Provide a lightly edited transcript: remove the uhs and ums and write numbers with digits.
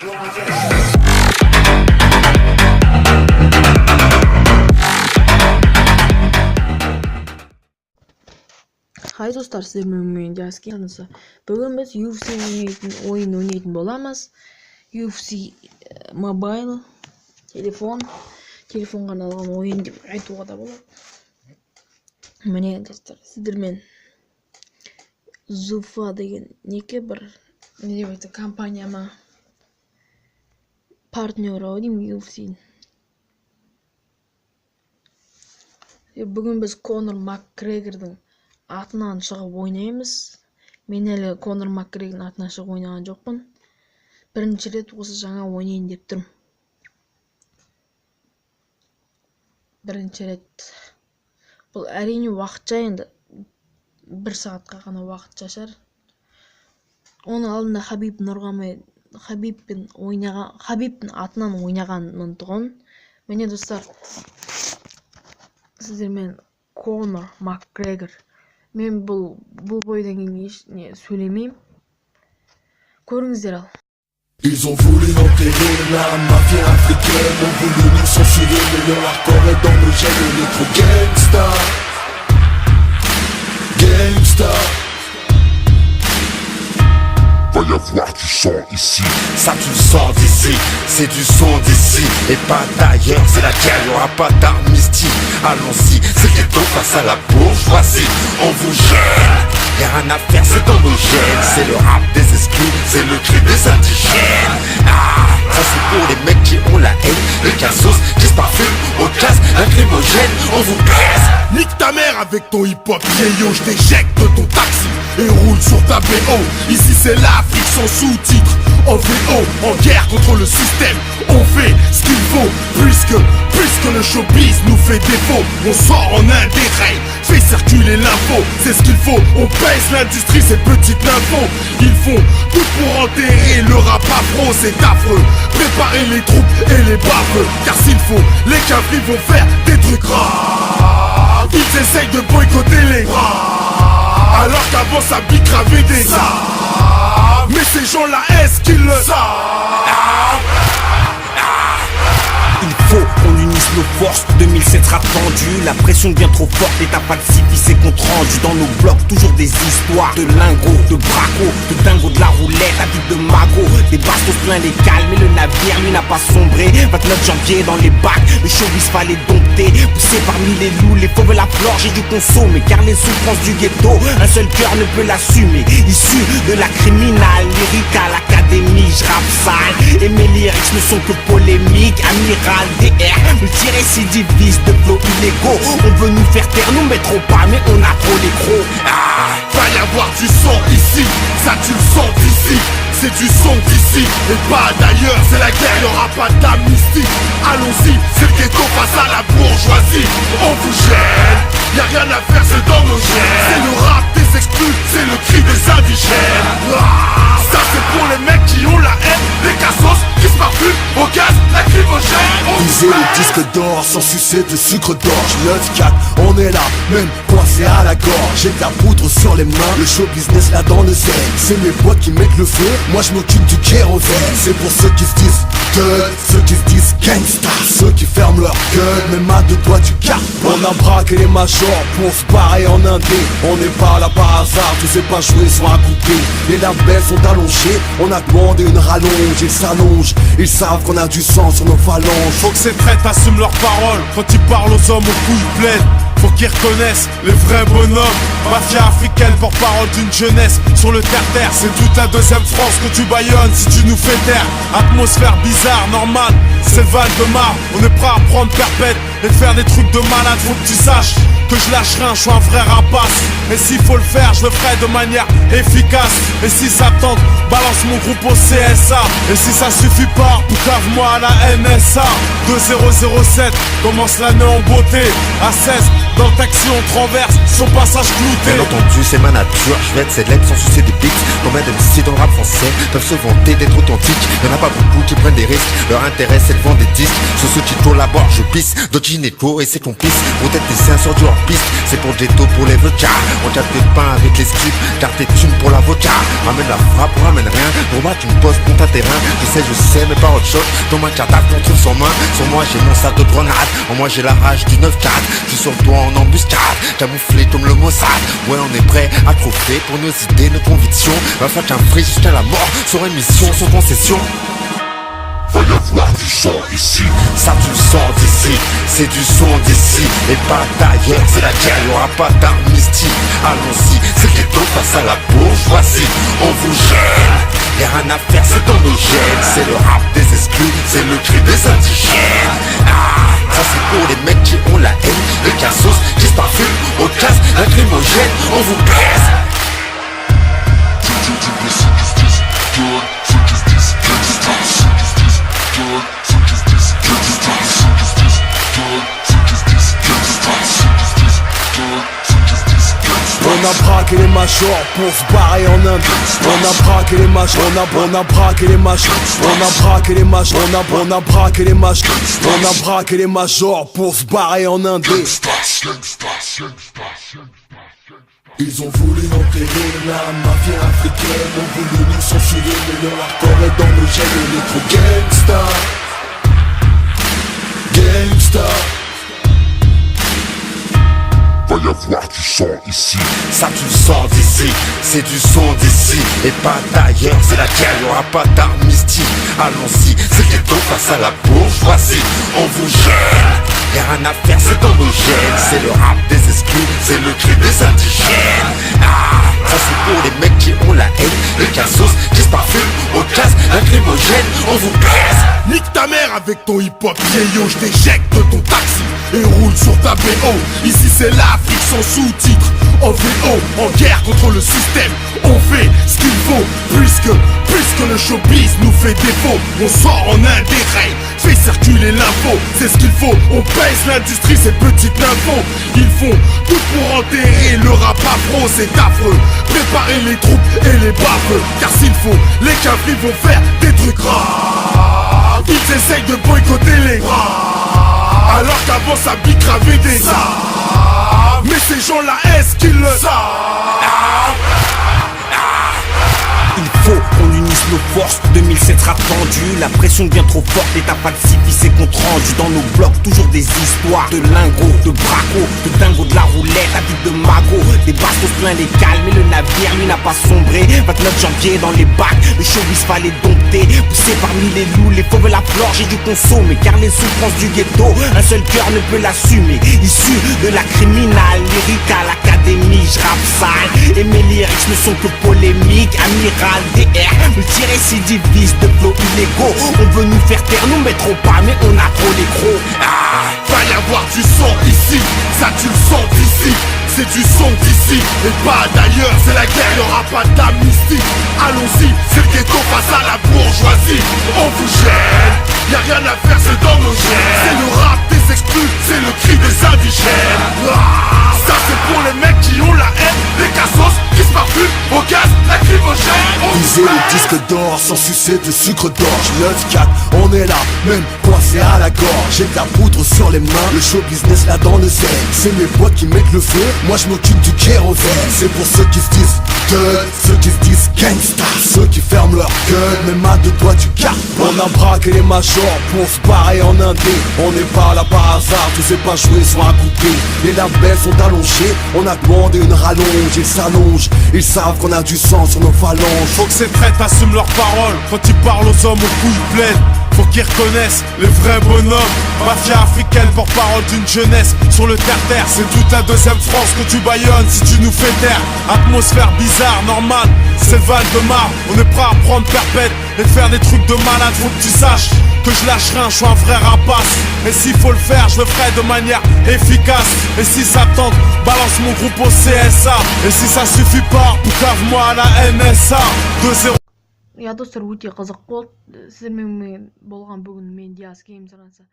Hay dostlar, sizlerle Jaski tanısı. Bugün biz UFC oyun oynayın bolamız. UFC Mobile telefon kanalından oyun deb aytуга da болады. Mene dostlar, sizlerмен Zufa деген bir ne deb kompaniyama partner olayım UFC'nin. Bugün biz Conor McGregor'dың атынан шығып ойнаймыз. Мен әлі Конор Макгрегордың атынан шығып ойнаған жоқпын. Бірінші рет осы жаңа ойнайын деп тұрмын. Бірінші рет. Бұл әрине уақытша, енді 1 сағатқа ғана уақытша шығар. Оның алдында Хабибтің атынан ойнағанмын тұғын. Міне достар, сіздермен Конор Макгрегор. Men bu boydan keyin hech ne söylemeyim. Көріңіздер al. Ils ont voulu enterrer la mafia africaine, ont voulu nous censurer, mais leur accord est dans nos gènes, on est trop gangsta. Gangsta. Va y avoir du sang ici. Ça tu le sens d'ici, c'est du sang d'ici et pas d'ailleurs, c'est la guerre, y'aura pas d'amnistie. Allons-y, c'est ghetto face à la bourgeoisie. On vous gêne, y'a rien à faire, c'est dans nos gènes. C'est le rap des exclus, c'est le cri des indigènes. Ah, ça c'est pour les mecs qui ont la haine, les cassos qui se parfument au gaz lacrymogène. On vous presse. Nique ta mère avec ton hip-hop vieillot, je t'éjecte de ton taxi et roule sur ta BO. Ici c'est l'Afrique sans sous-titres, en VO, en guerre contre le système. On fait ce qu'il faut, puisque le showbiz nous fait défaut. On sort en un des règles, fait circuler l'info. C'est ce qu'il faut, on pèse l'industrie, ces petites infos. Ils font tout pour enterrer le rap afro, c'est affreux. Préparez les troupes et les baveux, car s'il faut, les cavaliers vont faire des trucs rares. Ils essayent de boycotter les bras, alors qu'avant ça bicravait des armes. Mais ces gens-là, est-ce qu'ils le savent? Il faut qu'on unisse nos forces, 2007 sera tendu. La pression devient trop forte, l'état falsifie ses comptes rendus. Dans nos blocs, toujours des histoires de lingots, de bracos, de dingos, de la roulette, la vie de magot. Des bastos plein les cales, mais le navire lui n'a pas sombré. 29 janvier dans les bacs, le showbiz fallait dompter. Poussé parmi les loups, les fauves la flore, j'ai dû consommer. Car les souffrances du ghetto, un seul cœur ne peut l'assumer. Issu de la criminale, lyrique à l'académie, je rappe sale. Et mes lyrics ne sont que polémiques, amiral DR, multirécidiviste de flots illégaux. On veut nous faire taire, nous mettrons pas, mais on a trop les crocs. Va y avoir du sang ici, ça tu le sens d'ici. C'est du sang d'ici et pas d'ailleurs, c'est la guerre, y'aura pas d'amnistie. Allons-y, c'est le ghetto face à la bourgeoisie. On vous gêne, y'a rien à faire, c'est dans nos gènes. C'est le rap des exclus, c'est le cri des indigènes. Ça c'est pour les mecs qui ont la haine, les cassos qui se parfument au gaz lacrymogène. Viser le disque d'or sans sucer de sucre d'orge. 9-4, on est là, même coincé à la gorge. J'ai de la poudre sur les mains, le show business là dans le zen. C'est mes potes qui mettent le feu, moi je m'occupe du kérosène. C'est pour ceux qui se disent thug, ceux qui se disent gangsta, ceux qui ferment leur gueule, même à deux doigts du carton. On a braqué les majors pour se barrer en indé. On n'est pas là par hasard, tous ces pas joués sont à couper. Les labels sont allongés, on a demandé une rallonge. Ils s'allongent, ils savent qu'on a du sang sur nos phalanges. Faut que ces traîtres assument leurs paroles quand ils parlent aux hommes aux couilles pleines. Faut qu'ils reconnaissent les vrais bonhommes. Mafia africaine, porte-parole d'une jeunesse sur le terre-terre. C'est toute la deuxième France que tu baillonnes si tu nous fais taire. Atmosphère bizarre, normale, c'est le Val de Marne. On est prêt à prendre perpète et de faire des trucs de malade. Faut que tu saches que je lâche rien, je suis un vrai rapace. Et s'il faut le faire, je le ferai de manière efficace. Et si ça tente, balance mon groupe au CSA. Et si ça suffit pas, clave-moi à la NSA. 2007, commence l'année en beauté. À 16, dans le taxi on traverse, son passage clouté. Bien entendu c'est ma nature, je vais être célèbre sans sucer des pics. Combien de MC dans le rap français peuvent se vanter d'être authentiques? Y'en a pas beaucoup qui prennent des risques, leur intérêt c'est le vent des disques. Sur ce qui collabore je pisse, d'autres gynéco et ses complices. Peut-être des seins sur du hors-piste, c'est pour le ghetto, pour les vodkas. On tape des pains avec les scripts, garde tes thunes pour l'avocat. Ramène la frappe, ramène rien, pour moi tu me poses pour ta terrain. Je sais, mais pas autre chose. Dans ma cadavre qu'on trouve sur main. Sur moi j'ai mon sac de grenade. En moi j'ai la rage du 9-4. Je suis sur le toit en embuscade, camouflé comme le Mossad. Ouais, on est prêt à trophée pour nos idées, nos convictions. Va faire qu'un free jusqu'à la mort, sur émission, sans concession. Va y avoir du sang ici. Ça tu le sens d'ici, c'est du son d'ici. Et pas d'ailleurs, c'est la guerre, y'aura pas d'amnistie. Allons-y, c'est le ghetto face à la bourgeoisie. On vous gêne, y'a rien à faire, c'est dans nos gènes. C'est le rap des exclus, c'est le cri des indigènes. Ah, ça c'est pour les mecs qui ont la haine. Les cassos qui se parfument au casse, lacrymogène, on vous baisse. On a braqué les majors pour se barrer en Inde. On a braqué les majors, on a braqué les majors. On a braqué les majors, on a braqué les majors. On a braqué les majors pour se barrer en Inde. Ils ont voulu enterrer la mafia africaine. Ont voulu nous censurer, mais leur hardcore est dans nos gènes. On est trop gangsta, gangsta. Va y avoir du sang ici. Ça tu le sens d'ici, c'est du son d'ici. Et pas d'ailleurs, c'est la guerre, y'aura pas d'amnistie. Allons-y, c'est le ghetto face à la bourgeoisie. On vous gêne, y'a rien à faire, c'est dans nos gènes. C'est le rap des exclus, c'est le cri des indigènes. Ah, ça c'est pour les mecs qui ont la haine. Les cassos qui se parfument au casse, lacrymogène, on vous baisse. Nique ta mère avec ton hip-hop vieillot, je t'éjecte de ton taxi et roule sur ta BO. Ici c'est l'Afrique sans sous-titres, en VO, en guerre contre le système. On fait ce qu'il faut, puisque le showbiz nous fait défaut. On sort en un des règles, fait circuler l'info. C'est ce qu'il faut, on pèse l'industrie, ces petites infos. Ils font tout pour enterrer le rap afro, c'est affreux. Préparez les troupes et les baveux, car s'il faut, les cavaliers vont faire des trucs rares. Ils essayent de boycotter les rares, alors qu'avant ça bicravait des sables. Mais ces gens-là, est-ce qu'ils le savent? Il faut qu'on unisse nos forces, 2007 sera tendu. La pression devient trop forte, l'état falsifie ses comptes rendus. Dans nos blocs, toujours des histoires de lingots, de bracos, de dingos, de la roulette, à vide de magot. Des bastos plein les calmes, mais le navire lui n'a pas sombré. 29 janvier dans les bacs, le showbiz fallait dompter. Poussé parmi les loups, les fauves la flore, j'ai dû consommer. Car les souffrances du ghetto, un seul cœur ne peut l'assumer. Issu de la criminale, lyrique à l'académie, je rappe sale. Et mes lyrics ne sont que polémiques, amiral DR, multirécidiviste de flots illégaux. On veut nous faire taire, nous mettrons pas, mais on a trop les gros. Ah, va y avoir du sang ici, ça tu le sens d'ici. C'est du son d'ici, et pas d'ailleurs, c'est la guerre, y'aura pas d'amnistie. Allons-y, c'est le ghetto face à la bourgeoisie. On vous gêne, y'a rien à faire, c'est dans nos gènes. C'est le rap des exclus, c'est le cri des indigènes. Ah, ça c'est pour les mecs qui ont la haine, les cassos qui se parfument au gaz lacrymogène. Viser le disque d'or sans sucer de sucre d'orge. 9-4, on est là, même coincé à la gorge. J'ai de la poudre sur les mains, le show business là dans le zen. C'est mes potes qui mettent le feu, moi je m'occupe du kérosène. C'est pour ceux qui se disent thug, ceux qui se disent gangsta, ceux qui ferment leur gueule, même à deux doigts du cap. On a braqué les majors pour se barrer en indé. On n'est pas là par hasard, tu sais pas jouer sur un coupé. Les labels sont allongés, on a demandé une rallonge. Ils s'allongent, ils savent qu'on a du sang sur nos phalanges. Faut que ces traîtres assument leurs paroles quand ils parlent aux hommes aux couilles pleines. Faut qu'ils reconnaissent les vrais bonhommes. Mafia africaine, porte-parole d'une jeunesse sur le terre-terre. C'est toute la deuxième France que tu baillonnes si tu nous fais taire. Atmosphère bizarre, normale, c'est le Val de Marne. On est prêt à prendre perpète et faire des trucs de malade. Faut que tu saches que je lâche rien, je suis un vrai rapace. Et s'il faut le faire, je le ferai de manière efficace. Et si ça tente, balance mon groupe au CSA. Et si ça suffit pas, poucave-moi à la NSA. 2-0. Я достар өте қызық болды. Сіздермен болған бүгін мен Диас Геймс арнасы.